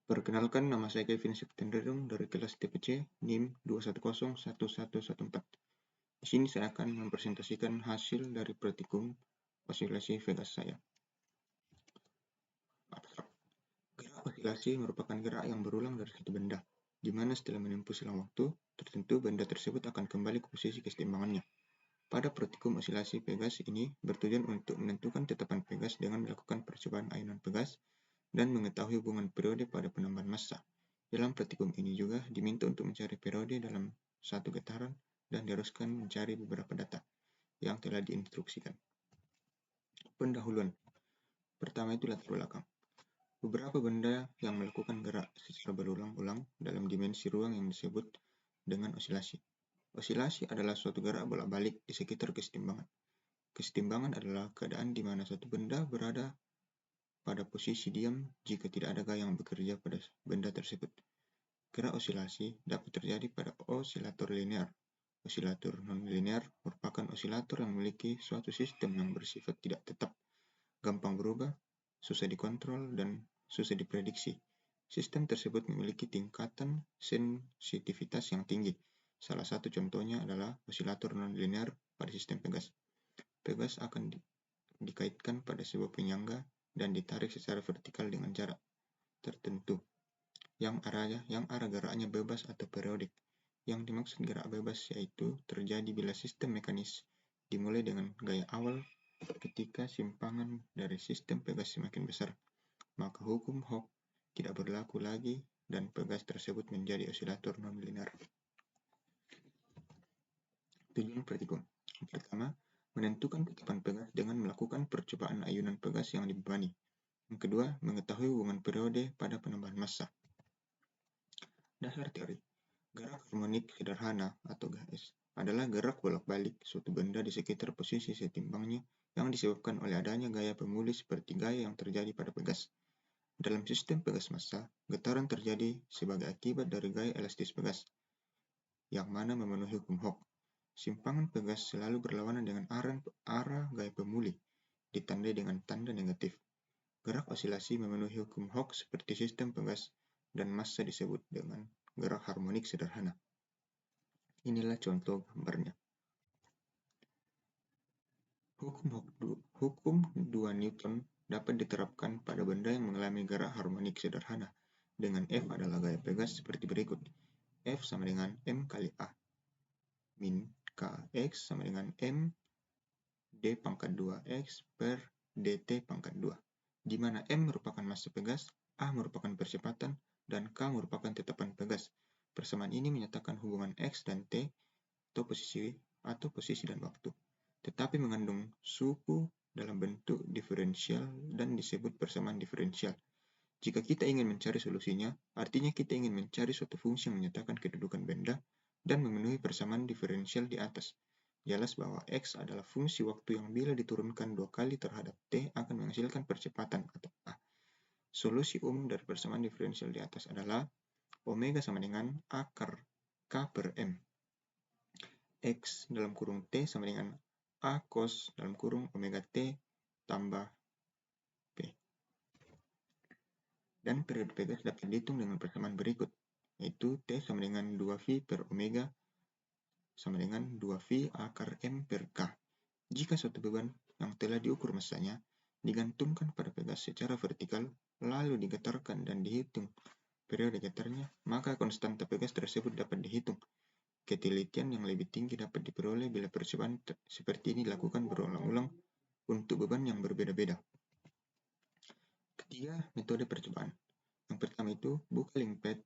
Perkenalkan, nama saya Kevin Septendrung dari kelas TPC NIM 2101114. Di sini saya akan mempresentasikan hasil dari praktikum osilasi Vegas saya. Gerak osilasi merupakan gerak yang berulang dari satu benda, di mana setelah menempuh selang waktu tertentu benda tersebut akan kembali ke posisi keseimbangannya. Pada praktikum osilasi Pegas ini bertujuan untuk menentukan tetapan Pegas dengan melakukan percobaan ayunan Pegas dan mengetahui hubungan periode pada penambahan massa. Dalam praktikum ini juga diminta untuk mencari periode dalam satu getaran dan diharuskan mencari beberapa data yang telah diinstruksikan. Pendahuluan. Pertama itu latar belakang. Beberapa benda yang melakukan gerak secara berulang-ulang dalam dimensi ruang yang disebut dengan osilasi. Osilasi adalah suatu gerak bolak-balik di sekitar kesetimbangan. Kesetimbangan adalah keadaan di mana satu benda berada pada posisi diam jika tidak ada gaya yang bekerja pada benda tersebut. Gerak osilasi dapat terjadi pada osilator linear. Osilator non-linear merupakan osilator yang memiliki suatu sistem yang bersifat tidak tetap, gampang berubah, susah dikontrol, dan susah diprediksi. Sistem tersebut memiliki tingkatan sensitivitas yang tinggi. Salah satu contohnya adalah osilator non-linear pada sistem Pegas. Pegas akan dikaitkan pada sebuah penyangga dan ditarik secara vertikal dengan jarak tertentu, yang arah geraknya bebas atau periodik. Yang dimaksud gerak bebas yaitu terjadi bila sistem mekanis dimulai dengan gaya awal. Ketika simpangan dari sistem Pegas semakin besar, maka hukum Hooke tidak berlaku lagi dan Pegas tersebut menjadi osilator non-linear. Tujuan praktikum. Pertama, menentukan tetapan Pegas dengan melakukan percobaan ayunan Pegas yang dibebani. Yang kedua, mengetahui hubungan periode pada penambahan massa. Dasar teori. Gerak harmonik sederhana atau GHS adalah gerak bolak-balik suatu benda di sekitar posisi setimbangnya yang disebabkan oleh adanya gaya pemulih seperti gaya yang terjadi pada Pegas. Dalam sistem Pegas massa, getaran terjadi sebagai akibat dari gaya elastis Pegas, yang mana memenuhi hukum Hooke. Simpangan Pegas selalu berlawanan dengan arah gaya pemulih, ditandai dengan tanda negatif. Gerak osilasi memenuhi hukum Hooke seperti sistem Pegas dan massa disebut dengan gerak harmonik sederhana. Inilah contoh gambarnya. Hukum 2 Newton dapat diterapkan pada benda yang mengalami gerak harmonik sederhana, dengan F adalah gaya Pegas seperti berikut. F sama dengan M kali A min Kx sama dengan M D pangkat 2X per dt pangkat 2, di mana M merupakan massa Pegas, A merupakan percepatan, dan K merupakan tetapan Pegas. Persamaan ini menyatakan hubungan X dan T atau posisi dan waktu, tetapi mengandung suku dalam bentuk diferensial dan disebut persamaan diferensial. Jika kita ingin mencari solusinya, artinya kita ingin mencari suatu fungsi yang menyatakan kedudukan benda dan memenuhi persamaan diferensial di atas. Jelas bahwa X adalah fungsi waktu yang bila diturunkan 2 kali terhadap T akan menghasilkan percepatan atau A. Solusi umum dari persamaan diferensial di atas adalah omega sama dengan akar K per M. X dalam kurung T sama dengan A cos dalam kurung omega T tambah P. Dan periode Pegas dapat dihitung dengan persamaan berikut, yaitu T sama dengan 2V per omega sama dengan 2V akar M per K. Jika suatu beban yang telah diukur massanya digantungkan pada Pegas secara vertikal, lalu digetarkan dan dihitung periode getarnya, maka konstanta Pegas tersebut dapat dihitung. Ketelitian yang lebih tinggi dapat diperoleh bila percobaan seperti ini dilakukan berulang-ulang untuk beban yang berbeda-beda. Ketiga, metode percobaan. Yang pertama itu, buka link pad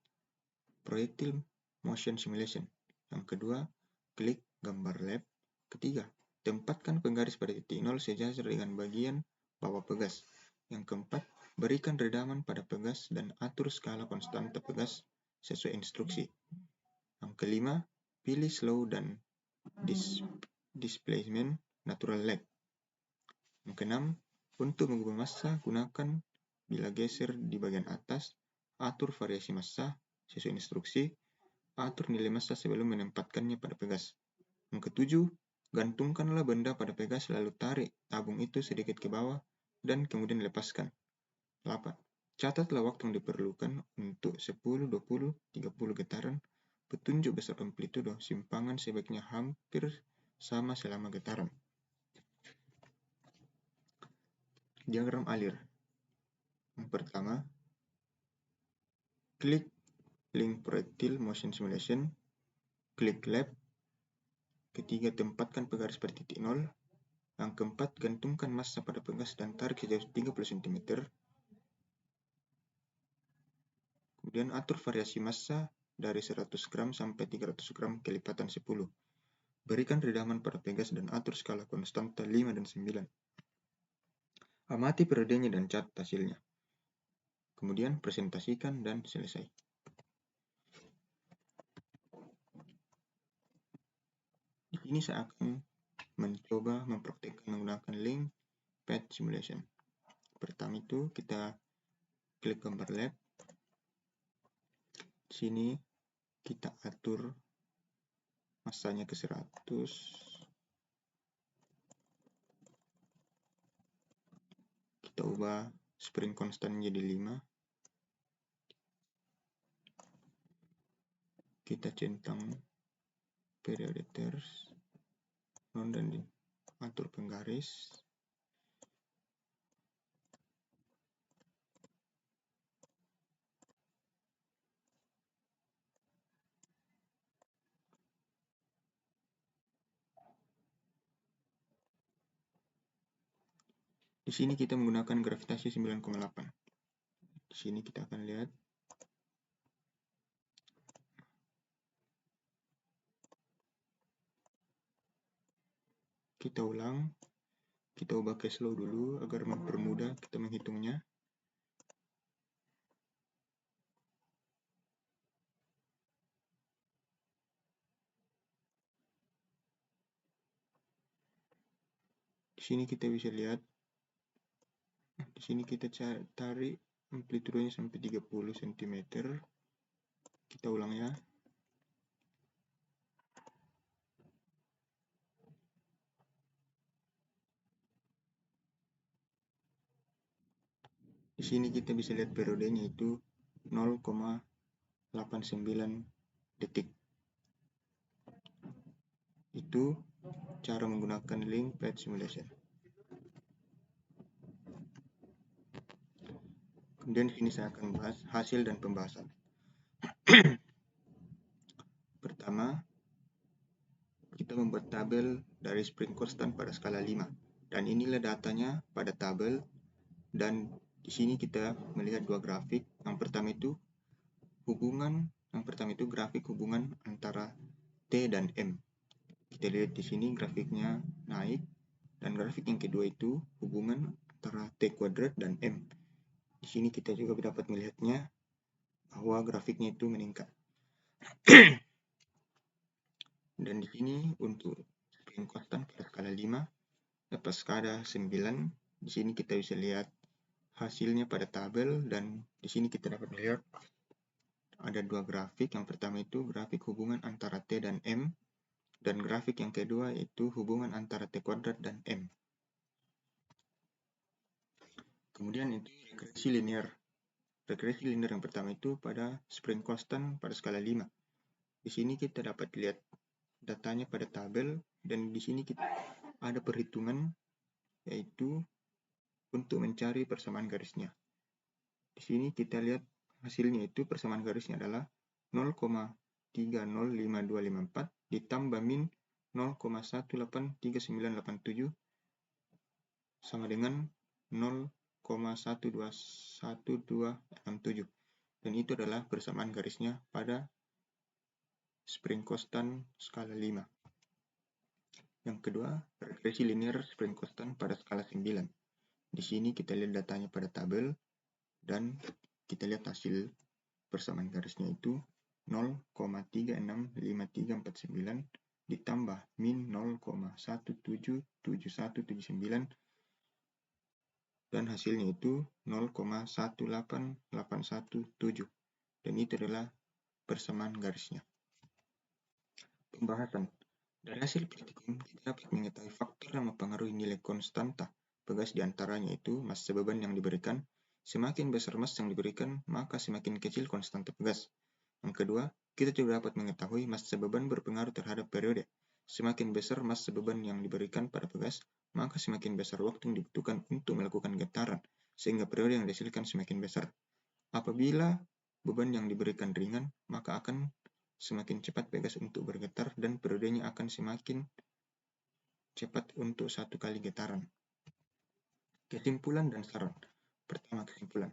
Projectile Motion Simulation. Yang kedua, klik gambar lab. Ketiga, tempatkan penggaris pada titik 0 sejajar dengan bagian bawah Pegas. Yang keempat, berikan redaman pada Pegas dan atur skala konstanta Pegas sesuai instruksi. Yang kelima, pilih slow dan displacement natural lag. Yang keenam, untuk mengubah massa, gunakan bila geser di bagian atas, atur variasi massa sesuai instruksi, atur nilai massa sebelum menempatkannya pada Pegas. Yang ketujuh, gantungkanlah benda pada Pegas lalu tarik tabung itu sedikit ke bawah dan kemudian lepaskan. 8. Catatlah waktu yang diperlukan untuk 10, 20, 30 getaran. Petunjuk besar amplitudo simpangan sebaiknya hampir sama selama getaran. Diagram alir. Yang pertama, klik link proyektil motion simulation, klik lab. Ketiga, tempatkan pegaris pada titik 0. Yang keempat, gantungkan massa pada pegas dan tarik sejauh 30 cm. Kemudian atur variasi massa dari 100 gram sampai 300 gram kelipatan 10. Berikan redaman pada pegas dan atur skala konstanta 5 dan 9. Amati periodenya dan catat hasilnya. Kemudian presentasikan dan selesai. Di sini saya akan mencoba mempraktikkan menggunakan link pad simulation. Pertama itu kita klik gambar lab. Di sini kita atur massanya ke 100. Kita ubah spring constant menjadi 5. Kita centang periode ters, dan atur penggaris. Di sini kita menggunakan gravitasi 9,8. Di sini kita akan lihat kita ulang, kita ubah ke slow dulu agar mempermudah kita menghitungnya. Di sini kita bisa lihat, di sini kita tarik amplitudenya sampai 30 cm. Kita ulang ya. Di sini kita bisa lihat periodenya itu 0,89 detik. Itu cara menggunakan link pad simulation. Kemudian di sini saya akan bahas hasil dan pembahasan. Pertama, kita membuat tabel dari spring constant pada skala 5. Dan inilah datanya pada tabel. Dan di sini kita melihat dua grafik. Yang pertama itu grafik hubungan antara T dan M. Kita lihat di sini grafiknya naik, dan grafik yang kedua itu hubungan antara T kuadrat dan M. Di sini kita juga dapat melihatnya bahwa grafiknya itu meningkat. Dan di sini untuk spring constant pada skala 5 dapat skala 9. Di sini kita bisa lihat hasilnya pada tabel, dan di sini kita dapat melihat ada dua grafik. Yang pertama itu grafik hubungan antara T dan M, dan grafik yang kedua itu hubungan antara T kuadrat dan M. Kemudian itu regresi linear. Regresi linear yang pertama itu pada spring constant pada skala 5. Di sini kita dapat lihat datanya pada tabel, dan di sini kita ada perhitungan, yaitu untuk mencari persamaan garisnya. Di sini kita lihat hasilnya itu persamaan garisnya adalah 0,305254 ditambah min 0,183987 sama dengan 0,121267. Dan itu adalah persamaan garisnya pada spring constant skala 5. Yang kedua, regresi linear spring constant pada skala 9. Di sini kita lihat datanya pada tabel, dan kita lihat hasil persamaan garisnya itu 0,365349 ditambah min 0,177179, dan hasilnya itu 0,18817, dan itu adalah persamaan garisnya. Pembahasan. Dari hasil praktikum, kita dapat mengetahui faktor yang mempengaruhi nilai konstanta pegas diantaranya itu massa beban yang diberikan, Semakin besar mass yang diberikan, maka semakin kecil konstanta pegas. Yang kedua, kita juga dapat mengetahui massa beban berpengaruh terhadap periode. Semakin besar massa beban yang diberikan pada pegas, maka semakin besar waktu yang dibutuhkan untuk melakukan getaran, sehingga periode yang dihasilkan semakin besar. Apabila beban yang diberikan ringan, maka akan semakin cepat pegas untuk bergetar dan periodenya akan semakin cepat untuk satu kali getaran. Kesimpulan dan saran. Pertama, kesimpulan.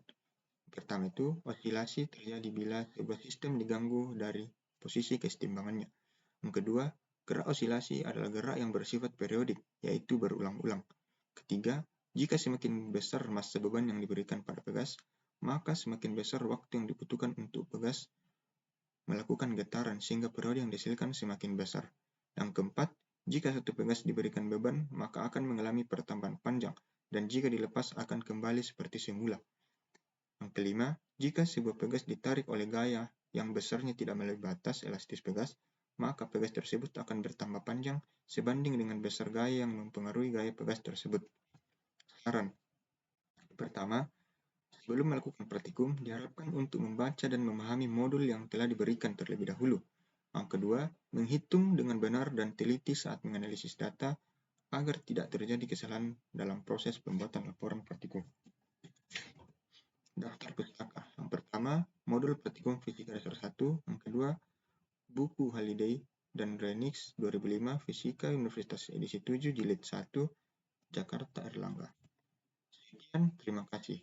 Pertama itu, osilasi terjadi bila sebuah sistem diganggu dari posisi kesetimbangannya. Yang kedua, gerak osilasi adalah gerak yang bersifat periodik, yaitu berulang-ulang. Ketiga, jika semakin besar massa beban yang diberikan pada pegas, maka semakin besar waktu yang dibutuhkan untuk pegas melakukan getaran sehingga periode yang dihasilkan semakin besar. Yang keempat, jika satu pegas diberikan beban, maka akan mengalami pertambahan panjang, dan jika dilepas akan kembali seperti semula. Yang kelima, jika sebuah pegas ditarik oleh gaya yang besarnya tidak melebihi batas elastis pegas, maka pegas tersebut akan bertambah panjang sebanding dengan besar gaya yang mempengaruhi gaya pegas tersebut. Saran. Pertama, sebelum melakukan praktikum, diharapkan untuk membaca dan memahami modul yang telah diberikan terlebih dahulu. Yang kedua, menghitung dengan benar dan teliti saat menganalisis data agar tidak terjadi kesalahan dalam proses pembuatan laporan praktikum. Daftar pustaka. Yang pertama, modul praktikum Fisika Dasar 1. Yang kedua, buku Halliday dan Renix 2005 Fisika Universitas edisi 7 jilid 1 Jakarta Erlangga. Sekian, terima kasih.